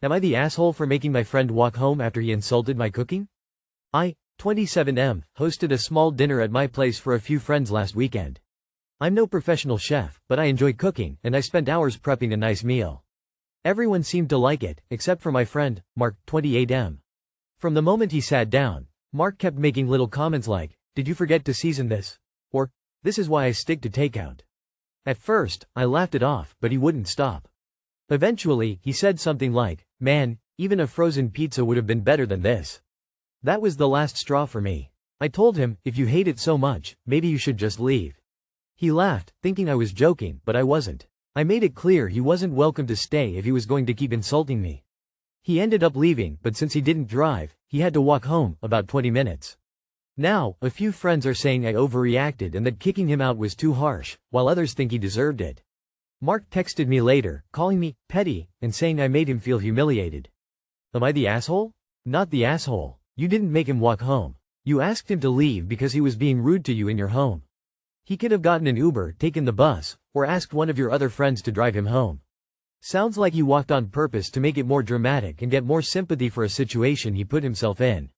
Am I the asshole for making my friend walk home after he insulted my cooking? I, 27M, hosted a small dinner at my place for a few friends last weekend. I'm no professional chef, but I enjoy cooking, and I spent hours prepping a nice meal. Everyone seemed to like it, except for my friend, Mark, 28M. From the moment he sat down, Mark kept making little comments like, "Did you forget to season this?" Or, "This is why I stick to takeout." At first, I laughed it off, but he wouldn't stop. Eventually, he said something like, "Man, even a frozen pizza would have been better than this." That was the last straw for me. I told him, "If you hate it so much, maybe you should just leave." He laughed, thinking I was joking, but I wasn't. I made it clear he wasn't welcome to stay if he was going to keep insulting me. He ended up leaving, but since he didn't drive, he had to walk home, about 20 minutes. Now, a few friends are saying I overreacted and that kicking him out was too harsh, while others think he deserved it. Mark texted me later, calling me petty, and saying I made him feel humiliated. Am I the asshole? Not the asshole. You didn't make him walk home. You asked him to leave because he was being rude to you in your home. He could have gotten an Uber, taken the bus, or asked one of your other friends to drive him home. Sounds like he walked on purpose to make it more dramatic and get more sympathy for a situation he put himself in.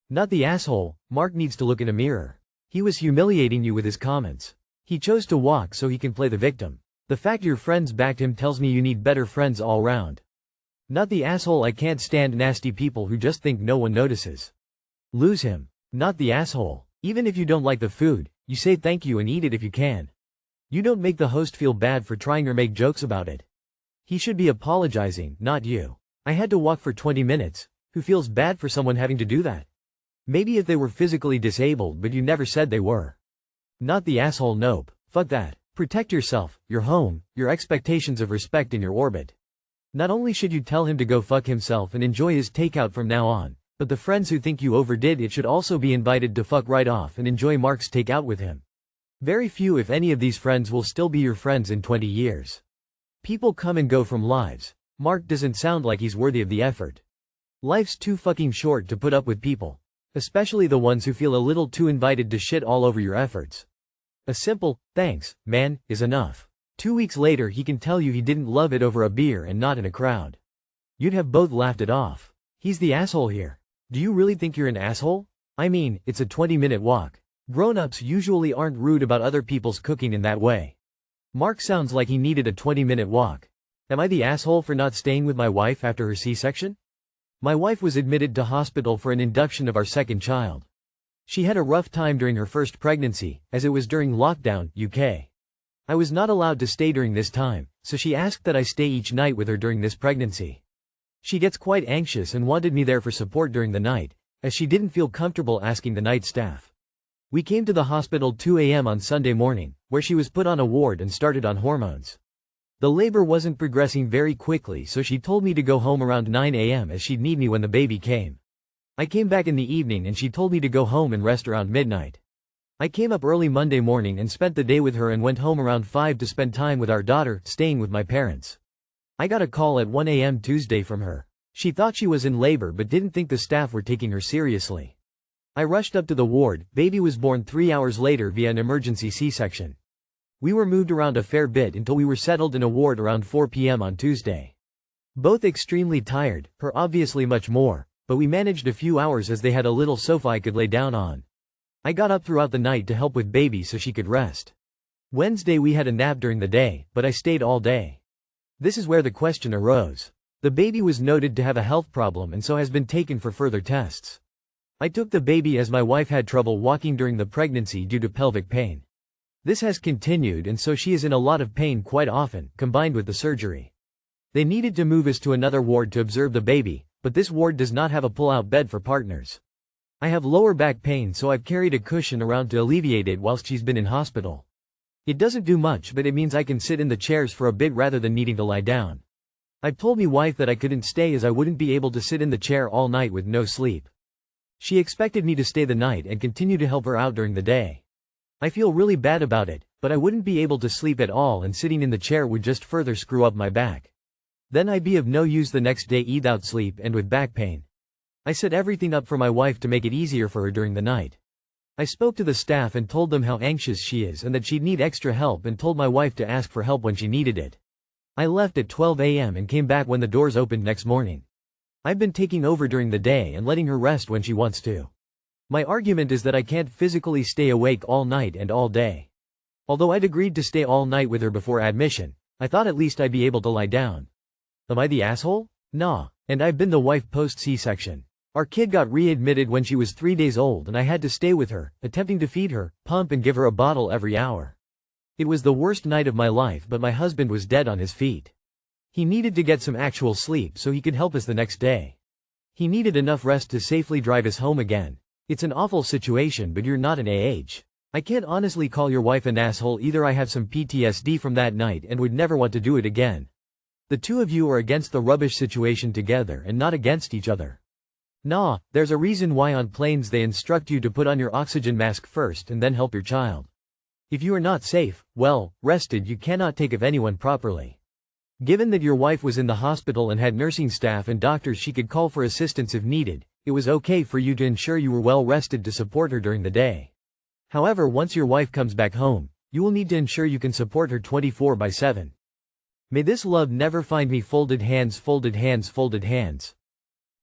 Not the asshole. Mark needs to look in a mirror. He was humiliating you with his comments. He chose to walk so he can play the victim. The fact your friends backed him tells me you need better friends all round. Not the asshole. I can't stand nasty people who just think no one notices. Lose him. Not the asshole. Even if you don't like the food, you say thank you and eat it if you can. You don't make the host feel bad for trying or make jokes about it. He should be apologizing, not you. I had to walk for 20 minutes. Who feels bad for someone having to do that? Maybe if they were physically disabled, but you never said they were. Not the asshole. Nope. Fuck that. Protect yourself, your home, your expectations of respect in your orbit. Not only should you tell him to go fuck himself and enjoy his takeout from now on, but the friends who think you overdid it should also be invited to fuck right off and enjoy Mark's takeout with him. Very few if any of these friends will still be your friends in 20 years. People come and go from lives. Mark doesn't sound like he's worthy of the effort. Life's too fucking short to put up with people. Especially the ones who feel a little too invited to shit all over your efforts. A simple, "Thanks, man," is enough. 2 weeks later he can tell you he didn't love it over a beer and not in a crowd. You'd have both laughed it off. He's the asshole here. Do you really think you're an asshole? I mean, it's a 20-minute walk. Grown-ups usually aren't rude about other people's cooking in that way. Mark sounds like he needed a 20-minute walk. Am I the asshole for not staying with my wife after her C-section? My wife was admitted to hospital for an induction of our second child. She had a rough time during her first pregnancy, as it was during lockdown, UK. I was not allowed to stay during this time, so she asked that I stay each night with her during this pregnancy. She gets quite anxious and wanted me there for support during the night, as she didn't feel comfortable asking the night staff. We came to the hospital 2 a.m. on Sunday morning, where she was put on a ward and started on hormones. The labor wasn't progressing very quickly, so she told me to go home around 9 a.m. as she'd need me when the baby came. I came back in the evening and she told me to go home and rest around midnight. I came up early Monday morning and spent the day with her and went home around 5 to spend time with our daughter, staying with my parents. I got a call at 1 a.m. Tuesday from her. She thought she was in labor but didn't think the staff were taking her seriously. I rushed up to the ward. Baby was born 3 hours later via an emergency C-section. We were moved around a fair bit until we were settled in a ward around 4 p.m. on Tuesday. Both extremely tired, her obviously much more, but we managed a few hours as they had a little sofa I could lay down on. I got up throughout the night to help with baby so she could rest. Wednesday we had a nap during the day, but I stayed all day. This is where the question arose. The baby was noted to have a health problem and so has been taken for further tests. I took the baby as my wife had trouble walking during the pregnancy due to pelvic pain. This has continued and so she is in a lot of pain quite often, combined with the surgery. They needed to move us to another ward to observe the baby, but this ward does not have a pull-out bed for partners. I have lower back pain so I've carried a cushion around to alleviate it whilst she's been in hospital. It doesn't do much but it means I can sit in the chairs for a bit rather than needing to lie down. I've told me wife that I couldn't stay as I wouldn't be able to sit in the chair all night with no sleep. She expected me to stay the night and continue to help her out during the day. I feel really bad about it, but I wouldn't be able to sleep at all and sitting in the chair would just further screw up my back. Then I'd be of no use the next day without sleep and with back pain. I set everything up for my wife to make it easier for her during the night. I spoke to the staff and told them how anxious she is and that she'd need extra help and told my wife to ask for help when she needed it. I left at 12 a.m. and came back when the doors opened next morning. I've been taking over during the day and letting her rest when she wants to. My argument is that I can't physically stay awake all night and all day. Although I'd agreed to stay all night with her before admission, I thought at least I'd be able to lie down. Am I the asshole? Nah. And I've been the wife post C-section. Our kid got readmitted when she was 3 days old and I had to stay with her, attempting to feed her, pump and give her a bottle every hour. It was the worst night of my life, but my husband was dead on his feet. He needed to get some actual sleep so he could help us the next day. He needed enough rest to safely drive us home again. It's an awful situation, but you're not an AH. I can't honestly call your wife an asshole either. I have some PTSD from that night and would never want to do it again. The two of you are against the rubbish situation together and not against each other. Nah, there's a reason why on planes they instruct you to put on your oxygen mask first and then help your child. If you are not safe, well, rested, you cannot take of anyone properly. Given that your wife was in the hospital and had nursing staff and doctors she could call for assistance if needed, it was okay for you to ensure you were well rested to support her during the day. However, once your wife comes back home, you will need to ensure you can support her 24/7. May this love never find me. Folded hands, folded hands, folded hands.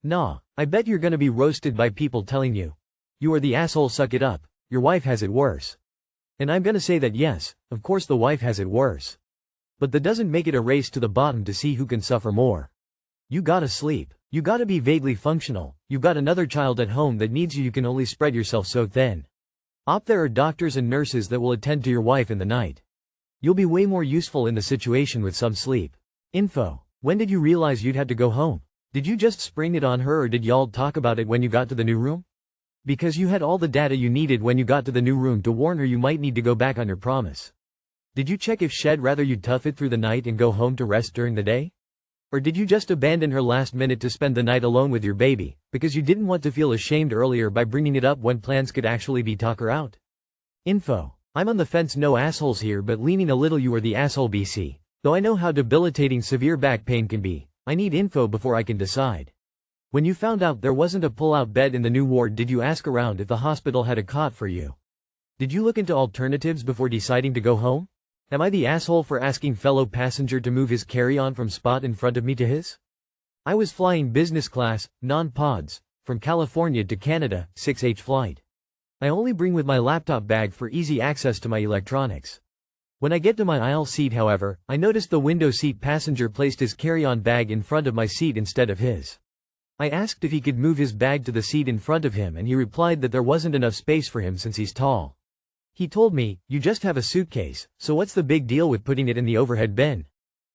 Nah, I bet you're gonna be roasted by people telling you, you are the asshole, suck it up, your wife has it worse. And I'm gonna say that yes, of course the wife has it worse. But that doesn't make it a race to the bottom to see who can suffer more. You gotta sleep, you gotta be vaguely functional, you've got another child at home that needs you can only spread yourself so thin. There are doctors and nurses that will attend to your wife in the night. You'll be way more useful in the situation with some sleep. Info. When did you realize you'd had to go home? Did you just spring it on her or did y'all talk about it when you got to the new room? Because you had all the data you needed when you got to the new room to warn her you might need to go back on your promise. Did you check if she'd rather you tough it through the night and go home to rest during the day? Or did you just abandon her last minute to spend the night alone with your baby, because you didn't want to feel ashamed earlier by bringing it up when plans could actually be talk her out? Info. I'm on the fence, no assholes here, but leaning a little you are the asshole BC. Though I know how debilitating severe back pain can be, I need info before I can decide. When you found out there wasn't a pull-out bed in the new ward, did you ask around if the hospital had a cot for you? Did you look into alternatives before deciding to go home? Am I the asshole for asking fellow passenger to move his carry-on from spot in front of me to his? I was flying business class, non-pods, from California to Canada, 6H flight. I only bring with my laptop bag for easy access to my electronics. When I get to my aisle seat, however, I noticed the window seat passenger placed his carry-on bag in front of my seat instead of his. I asked if he could move his bag to the seat in front of him and he replied that there wasn't enough space for him since he's tall. He told me, you just have a suitcase, so what's the big deal with putting it in the overhead bin?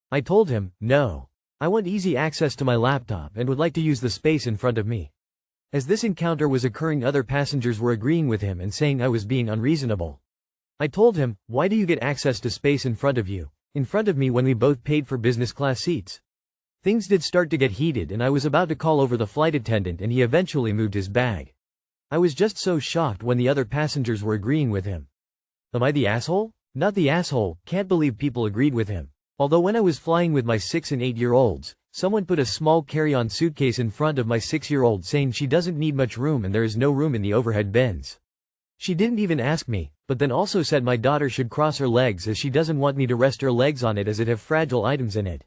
I told him, no. I want easy access to my laptop and would like to use the space in front of me. As this encounter was occurring, other passengers were agreeing with him and saying I was being unreasonable. I told him, why do you get access to space in front of me when we both paid for business class seats? Things did start to get heated and I was about to call over the flight attendant and he eventually moved his bag. I was just so shocked when the other passengers were agreeing with him. Am I the asshole? Not the asshole, can't believe people agreed with him. Although when I was flying with my 6 and 8-year-olds, someone put a small carry-on suitcase in front of my 6-year-old saying she doesn't need much room and there is no room in the overhead bins. She didn't even ask me, but then also said my daughter should cross her legs as she doesn't want me to rest her legs on it as it have fragile items in it.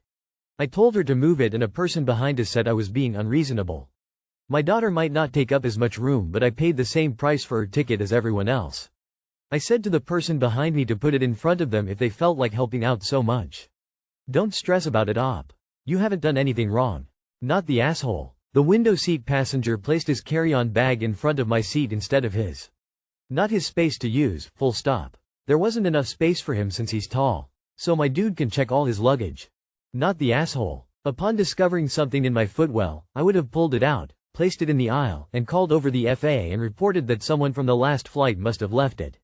I told her to move it and a person behind us said I was being unreasonable. My daughter might not take up as much room, but I paid the same price for her ticket as everyone else. I said to the person behind me to put it in front of them if they felt like helping out so much. Don't stress about it, op. You haven't done anything wrong. Not the asshole. The window seat passenger placed his carry-on bag in front of my seat instead of his. Not his space to use, full stop. There wasn't enough space for him since he's tall. So my dude can check all his luggage. Not the asshole. Upon discovering something in my footwell, I would have pulled it out, placed it in the aisle, and called over the FAA and reported that someone from the last flight must have left it.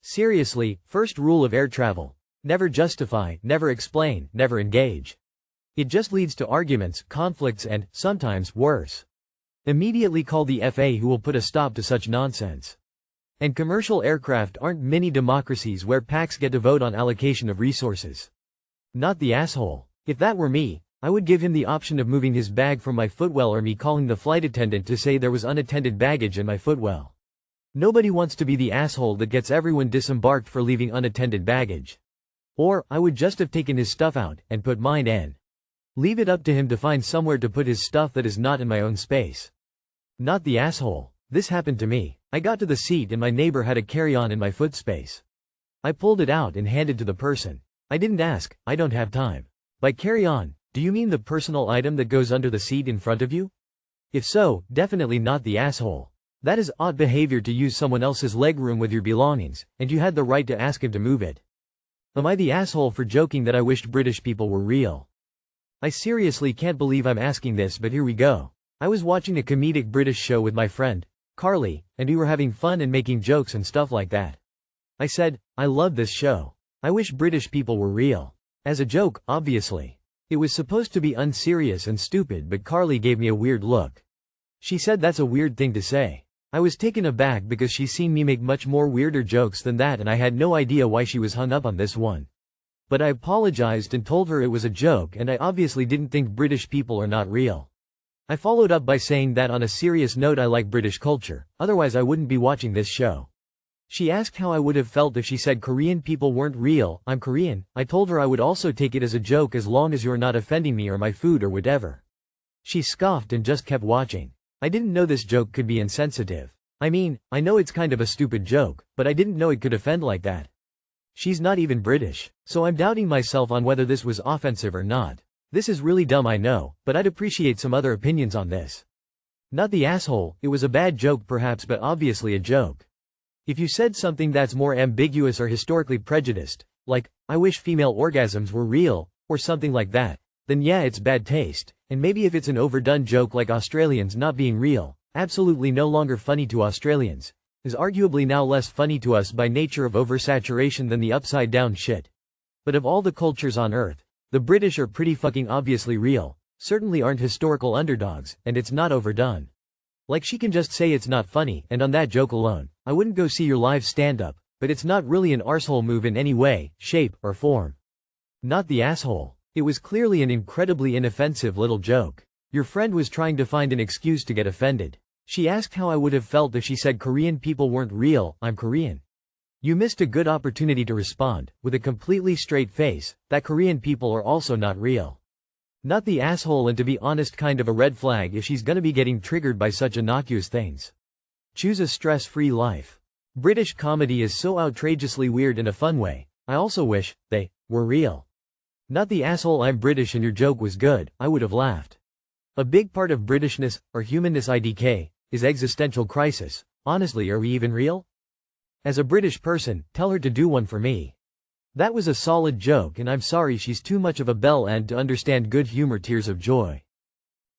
Seriously, first rule of air travel. Never justify, never explain, never engage. It just leads to arguments, conflicts and, sometimes, worse. Immediately call the FAA who will put a stop to such nonsense. And commercial aircraft aren't mini democracies where PACs get to vote on allocation of resources. Not the asshole. If that were me, I would give him the option of moving his bag from my footwell or me calling the flight attendant to say there was unattended baggage in my footwell. Nobody wants to be the asshole that gets everyone disembarked for leaving unattended baggage. Or, I would just have taken his stuff out, and put mine in. Leave it up to him to find somewhere to put his stuff that is not in my own space. Not the asshole. This happened to me. I got to the seat and my neighbor had a carry-on in my foot space. I pulled it out and handed to the person. I didn't ask, I don't have time. By carry-on, do you mean the personal item that goes under the seat in front of you? If so, definitely not the asshole. That is odd behavior to use someone else's legroom with your belongings, and you had the right to ask him to move it. Am I the asshole for joking that I wished British people were real? I seriously can't believe I'm asking this, but here we go. I was watching a comedic British show with my friend, Carly, and we were having fun and making jokes and stuff like that. I said, I love this show. I wish British people were real. As a joke, obviously. It was supposed to be unserious and stupid, but Carly gave me a weird look. She said that's a weird thing to say. I was taken aback because she's seen me make much more weirder jokes than that and I had no idea why she was hung up on this one. But I apologized and told her it was a joke and I obviously didn't think British people are not real. I followed up by saying that on a serious note I like British culture, otherwise I wouldn't be watching this show. She asked how I would have felt if she said Korean people weren't real. I'm Korean. I told her I would also take it as a joke as long as you're not offending me or my food or whatever. She scoffed and just kept watching. I didn't know this joke could be insensitive. I mean, I know it's kind of a stupid joke, but I didn't know it could offend like that. She's not even British, so I'm doubting myself on whether this was offensive or not. This is really dumb, I know, but I'd appreciate some other opinions on this. Not the asshole, it was a bad joke perhaps, but obviously a joke. If you said something that's more ambiguous or historically prejudiced, like, I wish female orgasms were real, or something like that, then yeah, it's bad taste. And maybe if it's an overdone joke like Australians not being real, absolutely no longer funny to Australians, is arguably now less funny to us by nature of oversaturation than the upside down shit. But of all the cultures on Earth, the British are pretty fucking obviously real, certainly aren't historical underdogs, and it's not overdone. Like she can just say it's not funny, and on that joke alone, I wouldn't go see your live stand-up, but it's not really an arsehole move in any way, shape, or form. Not the asshole. It was clearly an incredibly inoffensive little joke. Your friend was trying to find an excuse to get offended. She asked how I would have felt if she said Korean people weren't real. I'm Korean. You missed a good opportunity to respond, with a completely straight face, that Korean people are also not real. Not the asshole, and to be honest kind of a red flag if she's gonna be getting triggered by such innocuous things. Choose a stress-free life. British comedy is so outrageously weird in a fun way. I also wish they were real. Not the asshole, I'm British and your joke was good, I would have laughed. A big part of Britishness, or humanness IDK, is existential crisis. Honestly, are we even real? As a British person, tell her to do one for me. That was a solid joke and I'm sorry she's too much of a bell end to understand good humor tears of joy.